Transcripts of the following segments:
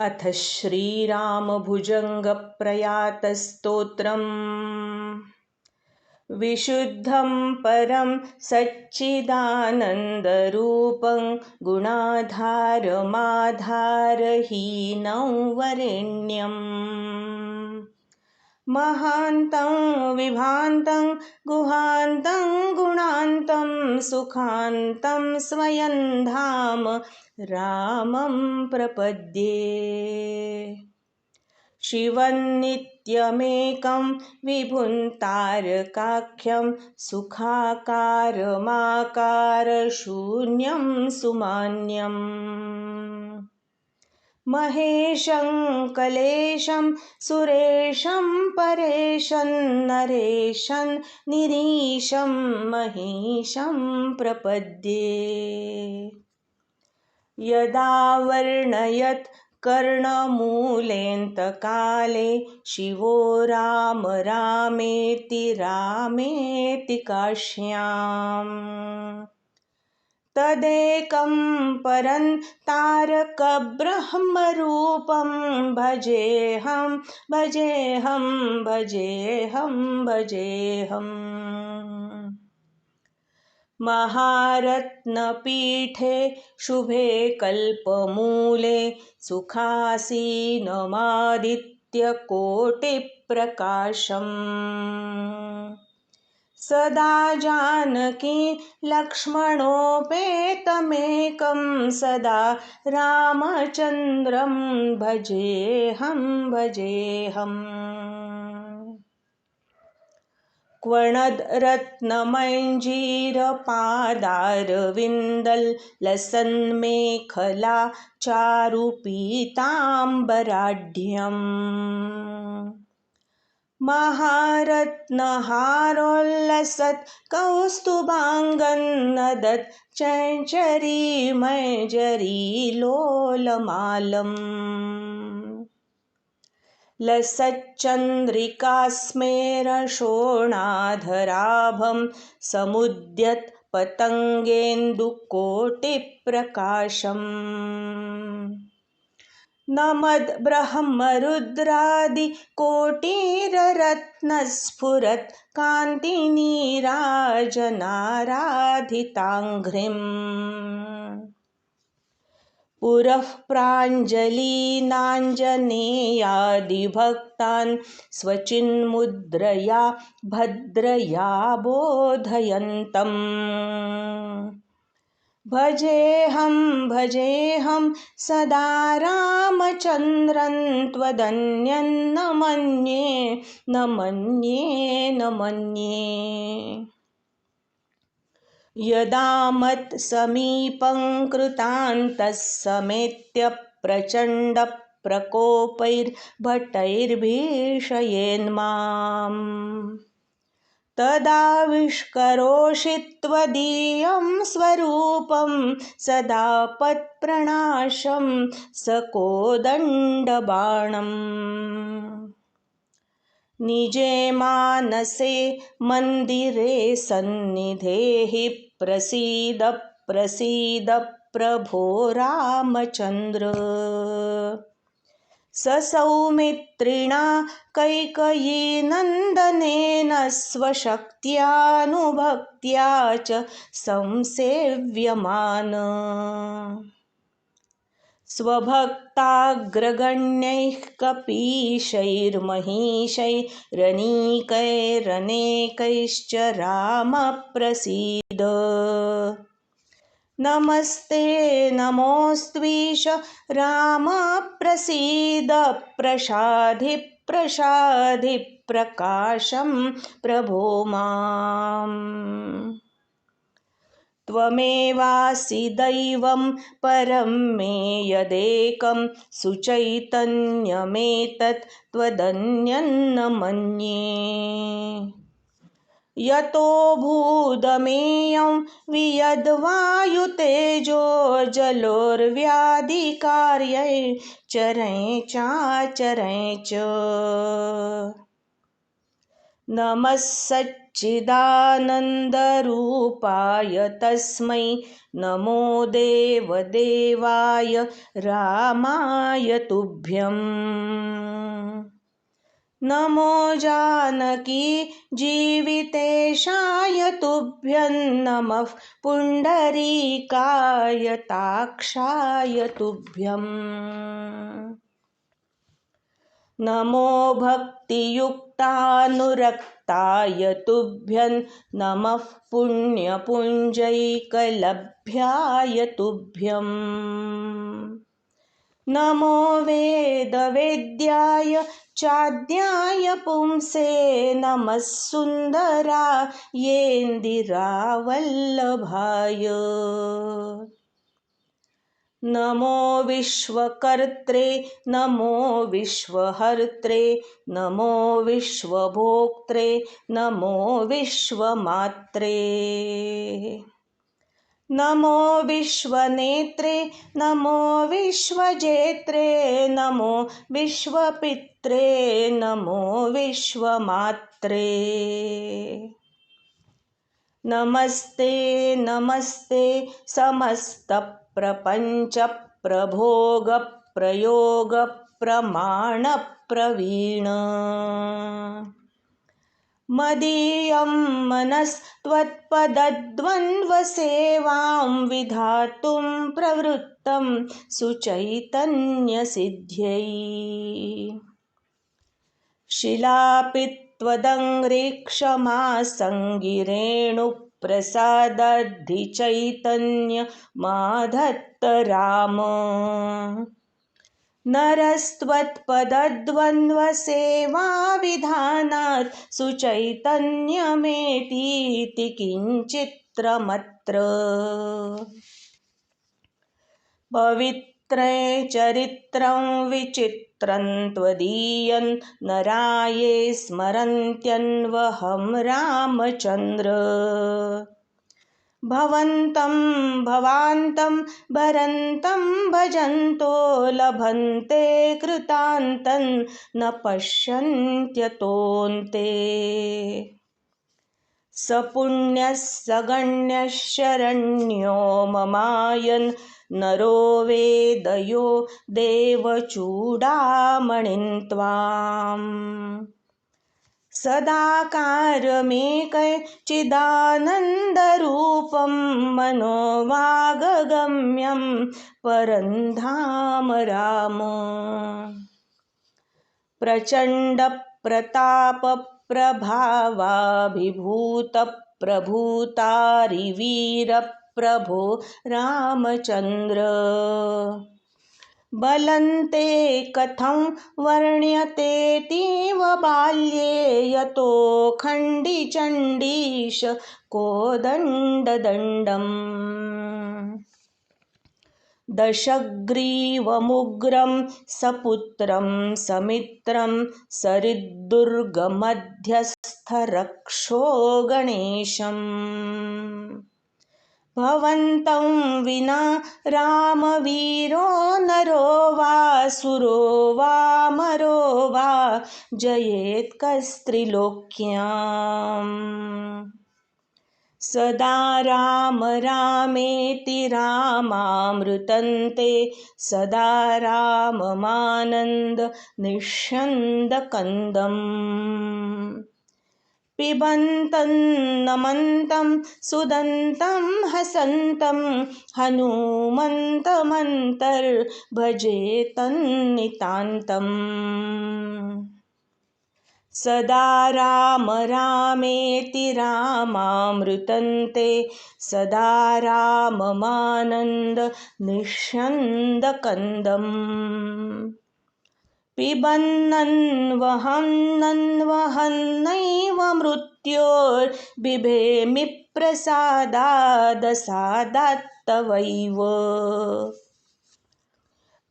अथ श्रीरामभुजङ्गप्रयातस्तोत्रम्। विशुद्धं परं सच्चिदानन्दरूपं गुणाधारमाधारहीनं वरेण्यम्। महान्तं विभान्तं गुहान्तं गुणान्तं सुखान्तं स्वयं धाम रामं प्रपद्ये। शिवन्नित्यमेकं विभुं तारकाख्यं सुखाकारमाकारशून्यं सुमान्यम्। महेशं कलेशं सुरेशं परेशं नरेशं निरीशं महिषं प्रपद्ये। यदा वर्णयत् कर्णमूलेऽन्तकाले शिवो राम रामेति रामेति काश्याम्। तदेकं परं तारकब्रह्मरूपं भजेऽहं भजेऽहं भजेऽहं भजेऽहम्। महारत्नपीठे शुभे कल्पमूले सुखासीनमादित्यकोटिप्रकाशम्। सदा जानकी लक्ष्मणोपेतमेकं सदा रामचन्द्रं भजेऽहं भजेऽहम्। क्वणद्रत्नमञ्जीरपादारविन्दलसन्मेखला चारुपीताम्बराढ्यम्। महारत्नहारोल्लसत् कौस्तुभाङ्गन्नदत् चञ्चरीमञ्जरीलोलमालम्। लसच्चन्द्रिकास्मेरशोणाधराभं समुद्यत् पतङ्गेन्दुकोटिप्रकाशम्। नमद्ब्रह्मरुद्रादिकोटिरत्नस्फुरत् कान्तिनीराजनाराधिताङ्घ्रिम्। पुरः प्राञ्जलीनाञ्जनेयादिभक्तान् स्वचिन्मुद्रया भद्रया बोधयन्तम्। भजेऽहं भजेऽहं सदा रामचन्द्रं त्वदन्यं न मन्ये न मन्ये न मन्ये। यदा मत्समीपं कृतान्तः समेत्य प्रचण्डप्रकोपैर्भटैर्भीषयेन्माम्। तदाविष्करोषि त्वदीयं स्वरूपं सदा सकोदण्डबाणम्। निजे मानसे मन्दिरे सन्निधेः प्रसीद प्रसीद प्रभो रामचन्द्र। ससौमित्रिणा कैकेयीनन्दनेन स्वशक्त्यानुभक्त्या च संसेव्यमान्। स्वभक्ताग्रगण्यैः कपीशैर्महिषैरनीकैरनेकैश्च रामः प्रसीद। नमस्ते नमोऽस्त्वीश रामः प्रसीद प्रसाधि प्रसाधि प्रकाशं प्रभो माम्। त्वमेवासि दैवं परं मे यदेकं सुचैतन्यमेतत् त्वदन्यं न मन्ये। यतो भूदमेयं वियद्वायुतेजो जलोर्व्याधिकार्यैश्चरैश्चाचरैश्च। नमः चिदानन्दरूपाय तस्मै नमो देवदेवाय रामाय तुभ्यम्। नमो जानकी जीवितेशाय तुभ्यं नमः पुण्डरीकाय ताक्षाय तुभ्यम्। नमो भक्तियुक्तानुरक्ताय तुभ्यं नमः पुण्यपुञ्जैकलभ्याय तुभ्यम्। नमो वेदवेद्याय चाद्याय पुंसे नमः सुन्दरायेन्दिरावल्लभाय। नमो विश्वकर्त्रे नमो विश्वहर्त्रे नमो विश्वभोक्त्रे नमो विश्वमात्रे। नमो विश्वनेत्रे नमो विश्वजेत्रे नमो विश्वपित्रे नमो विश्वमात्रे। नमस्ते नमस्ते समस्तप्रपञ्चप्रभोगप्रयोगप्रमाणप्रवीण। मदीयं मनस्त्वत्पदद्वन्द्वसेवां विधातुं प्रवृत्तं सुचैतन्यसिद्ध्यै। शिलापित्त्वदङ्घ्रिक्षमासङ्गिरेणुप्रसादाद्धिचैतन्यमाधत्त राम। नरस्त्वत्पदद्वन्द्वसेवाविधानात् सुचैतन्यमेतीति किञ्चित्रमत्र। पवित्रे चरित्रं विचित्रं त्वदीयं नराये स्मरन्त्यन्वहं रामचन्द्र। भवन्तं भवान्तं भरन्तं भजन्तो लभन्ते कृतान्तं न पश्यन्त्यतोऽन्ते। स पुण्यः स गण्यः शरण्यो ममायन् नरो वेदयो देवचूडामणिं त्वाम्। सदाकारमेकचिदानन्दरूपं मनोवागगम्यं परन्धाम राम। प्रचण्डप्रतापप्रभावाभिभूतप्रभूतारिवीरप्रभो रामचन्द्र। बलन्ते कथं वर्ण्यतेऽतीव बाल्ये यतोऽखण्डिचण्डीश कोदण्डदण्डम्। दशग्रीवमुग्रं सपुत्रं समित्रं सरिद्दुर्गमध्यस्थरक्षो गणेशम्। भवन्तं विना रामवीरो नरो वा सुरो वामरो वा जयेत् कस्त्रिलोक्याम्। सदा राम रामेति रामामृतन्ते सदा राममानन्द निःस्यन्दकन्दम्। पिबन्तं नमन्तं सुदन्तं हसन्तं हनूमन्तमन्तर्भजेतन्नितान्तम्। सदा राम रामेति रामामृतन्ते सदा राममानन्द निःस्यन्दकन्दम्। पिबन्नन्वहन्नन्वहन्नैव मृत्योर्बिभेमि प्रसादादसादात्तवैव।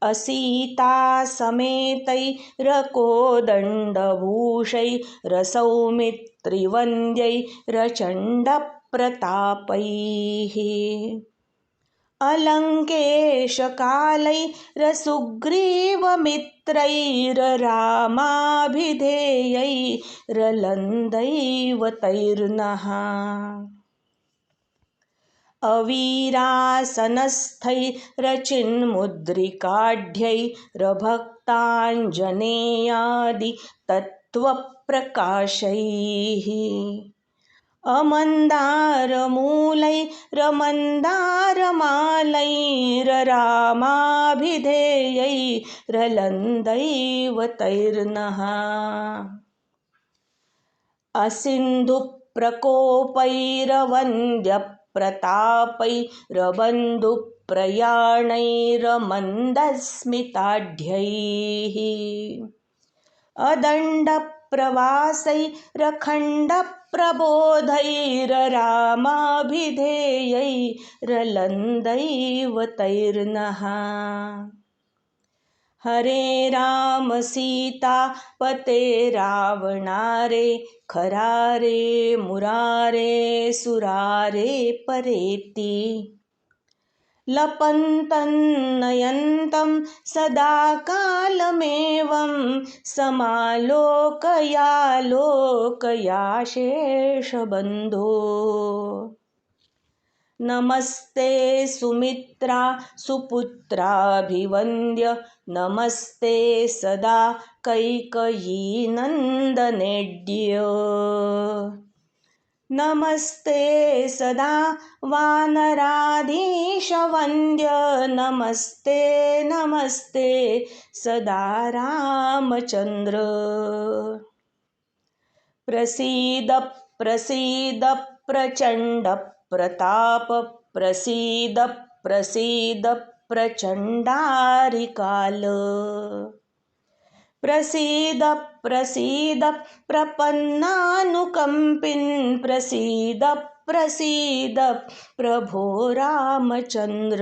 असीतासमेतैरकोदण्डभूषैरसौमित्रिवन्द्यैरचण्डप्रतापैः। अलङ्केशकालैरसुग्रीवमित्रैररामाभिधेयैरलन्दैवतैर्नः अवीरासनस्थैरचिन्मुद्रिकाढ्यैरभक्ताञ्जनेयादितत्त्वप्रकाशैः अमन्दारमूलैरमन्दारमालैररामाभिधेयैरलन्दैवतैर्नः असिन्धुप्रकोपैरवन्द्यप्रतापैरबन्धुप्रयाणैरमन्दस्मिताढ्यैः अदण्डप्रवासैरखण्डप्रबोधैररामाभिधेयैरलन्दैवतैर्नः हरे राम सीतापते रावणारे खरारे मुरारे सुरारे परेति लपन्तन्नयन्तं सदा कालमेवं समालोकयालोकयाशेषबन्धो नमस्ते सुमित्रा सुपुत्राभिवन्द्य नमस्ते सदा कैकयीनन्दनेड्य नमस्ते सदा वानराधीशवन्द्य नमस्ते नमस्ते सदा रामचन्द्र प्रसीद प्रसीद प्रचण्ड प्रताप प्रसीद प्रसीद प्रचण्डारिकाल प्रसीद प्रसीद प्रपन्नानुकम्पिन् प्रसीद प्रसीद प्रभो रामचन्द्र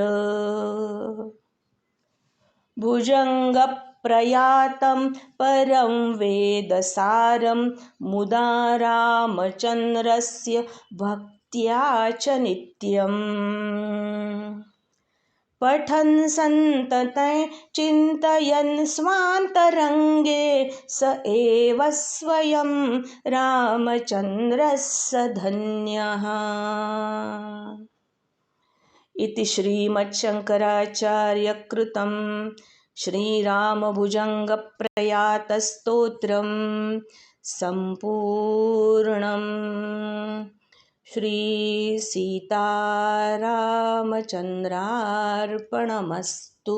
भुजङ्गप्रयातं परं वेदसारं मुदा रामचन्द्रस्य भक्त्या च नित्यम् पठन् सन्ततं चिन्तयन् स्वान्तरङ्गे स एव स्वयं रामचन्द्रः स धन्यः। इति श्रीमच्छङ्कराचार्यकृतं श्रीरामभुजङ्गप्रयातस्तोत्रं सम्पूर्णम्। श्रीसीतारामचन्द्रार्पणमस्तु।